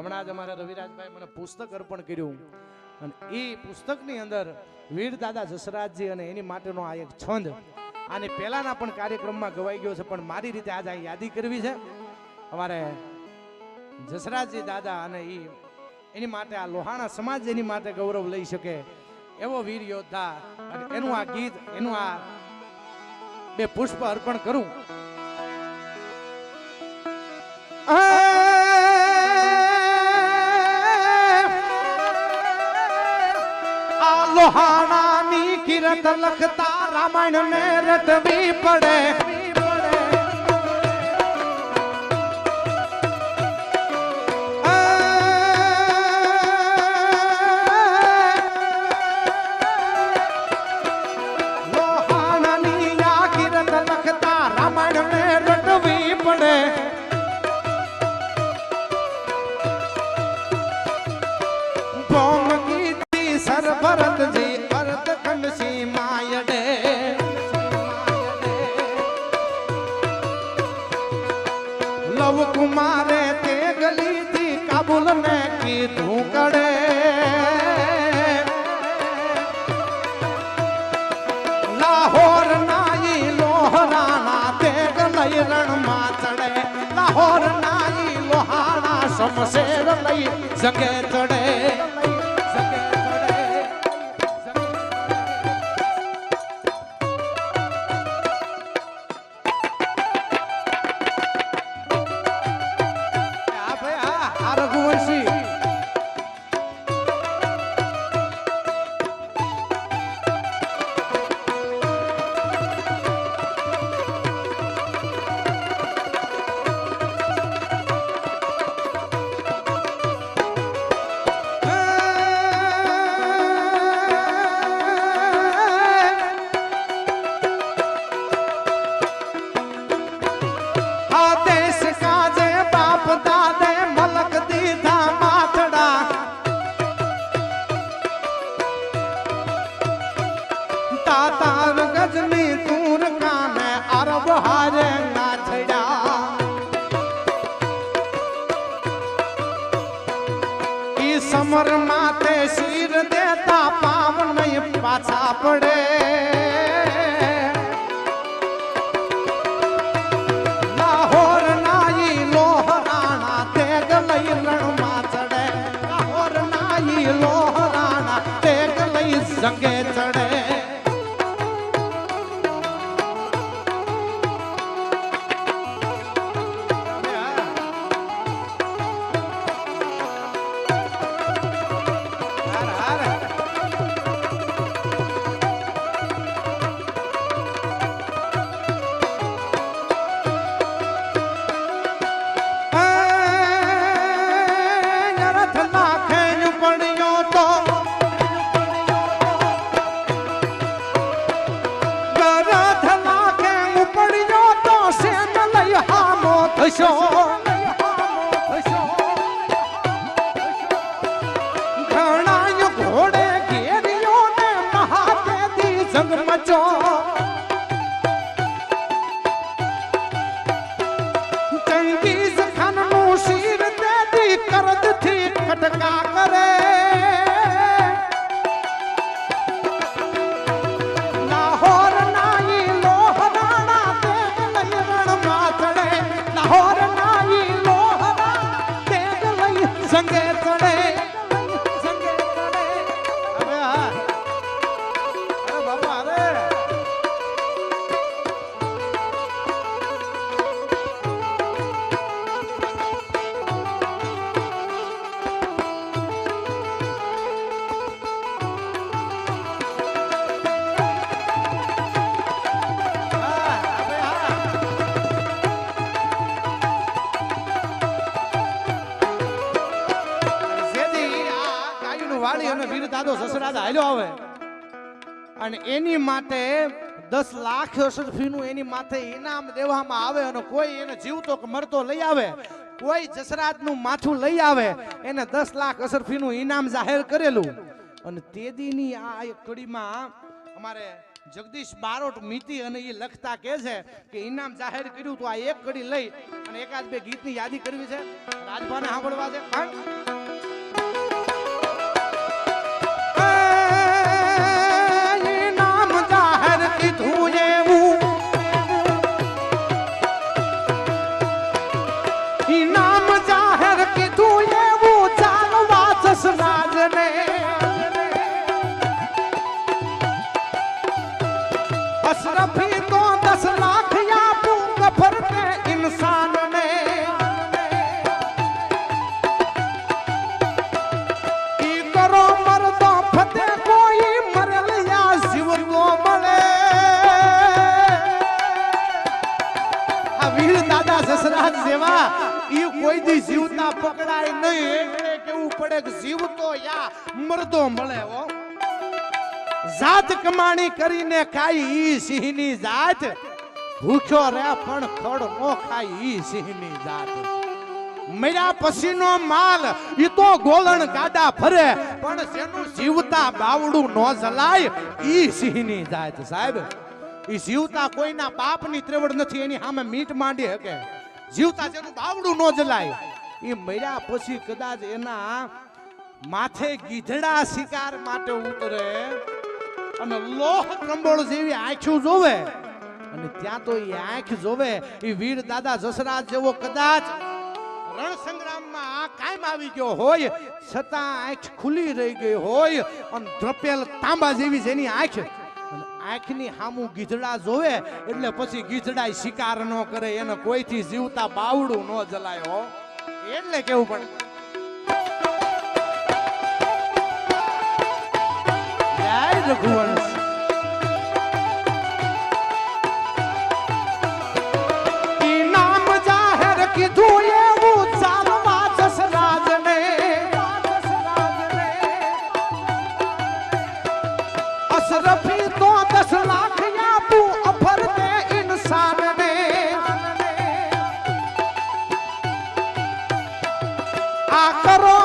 હમણાં જ અમારા રવિરાજભાઈ મને પુસ્તક અર્પણ કર્યું અને એ પુસ્તકની અંદર વીર દાદા જસરાજજી અને એની માટેનો આ એક છંદ આની પહેલાના પણ કાર્યક્રમમાં ગવાઈ ગયો છે, પણ મારી રીતે આજ આ યાદી કરવી છે અમારે જસરાજજી દાદા અને એની માટે આ લોહાણા સમાજ એની માટે ગૌરવ લઈ શકે એવો વીર યોદ્ધા અને એનું આ ગીત એનું આ બે પુષ્પ અર્પણ કરું। આ લોહાણાની કિરત લખતા રામાયણ ને રટવી પડે, ભરતજી અર્ધ કંસી માયડે લવ કુમારે તે ગલીથી કાબુલ ને કીધું કડે, લાહોર નાઈ લોહરાણા તે ગલઈ રણમાં ચડે, લાહોર નાઈ લોહાણા શમશેર લઈ જગે ચડે। समर माते शीर देता पाव नहीं पाछा पड़े, लाहोर नाई लोहराणा ते गलई रणमा चढ़े, लाहोर नाई लोहराणा ते गलई जंगे चढ़े। घणायो घोड़े घेरियो ने महाते दी जंग मचो, चंगेज खान नु शीर दे दी करद थी कटका करे, लाहोर नाई लोहराणा ते गलई रणमा चढ़े, लाहोर संगे चढ़े संगे चढ़े। अबे हाँ अरे बाबा अरे વીર દાદો જસરાજ હાલ્યો આવે અને એની માટે 10 લાખ અસરફીનું એની માથે ઇનામ દેવામાં આવે અને કોઈ એને જીવતો કે મરતો લઈ આવે, કોઈ જસરાજનું માથું લઈ આવે એને 10 લાખ અસરફીનું ઇનામ જાહેર કરેલું। અને તેદીની આ એક કડીમાં અમારે જગદીશ બારોટ મિતિ અને એ લખતા કહે છે કે ઇનામ જાહેર કર્યું તો આ એક કડી લઈ અને એકાદ બે ગીતની યાદી કરવી છે, રાજભાને સાંભળવા છે. ઇનામ જાહેર કીધું એવું, ઇનામ જાહેર કીધું એવું ચાલવા જસરાજને. અશરફી તો 10 લાખ આપું ગફર કે ઇન્સાન ને. ઈ કરો મરદો ફતે કોઈ મરેલ યા જીવતો મળે. આ વીર દાદા જસરાજ જેવા ઈ કોઈ દી જીવતા પકડાય નહીં, એટલે કેવું પડે કે જીવતો યા મરદો મળે. હો જાત કમાણી કરીને ખાઈ ઈ સિંહની જાત, ભૂખ્યો રે પણ ખડ નો ખાઈ ઈ સિંહની જાત. મર્યા પછીનો માલ ઈ તો ગોળણ ગાડા ફરે, પણ જેનું જીવતા બાવડું નો જલાય ઈ સિંહની જાત. સાહેબ ઈ જીવતા કોઈના બાપની ત્રેવડ નથી, એની સામે મીટ માંડી હકે. જીવતા જેનું બાવડું નો જલાય ઈ મર્યા પછી કદાચ એના માથે ગીધડા શિકાર માટે ઉતરે અને લોહ કંબોળ જેવી આંખો જોવે, અને ત્યાં તો એ આંખ જોવે એ વીર દાદા જસરાજ જેવો કદાચ રણ સંગ્રામમાં કાયમ આવી ગયો હોય છતાં આંખ ખુલી રહી ગઈ હોય, અને દ્રપેલ તાંબા જેવી જેની આંખ, અને આંખની સામું ગીધડા જોવે એટલે પછી ગીધડા શિકાર ન કરે, એને કોઈથી જીવતા બાવડું ન જલાય. હો એટલે કેવું પડે રઘુવંશ. ઇનામ જાહેર કીધું એવું ચાલવા જસરાજને. અશરફી તો 10 લાખ આપું અફર દે ઇન્સાનને. આ કરો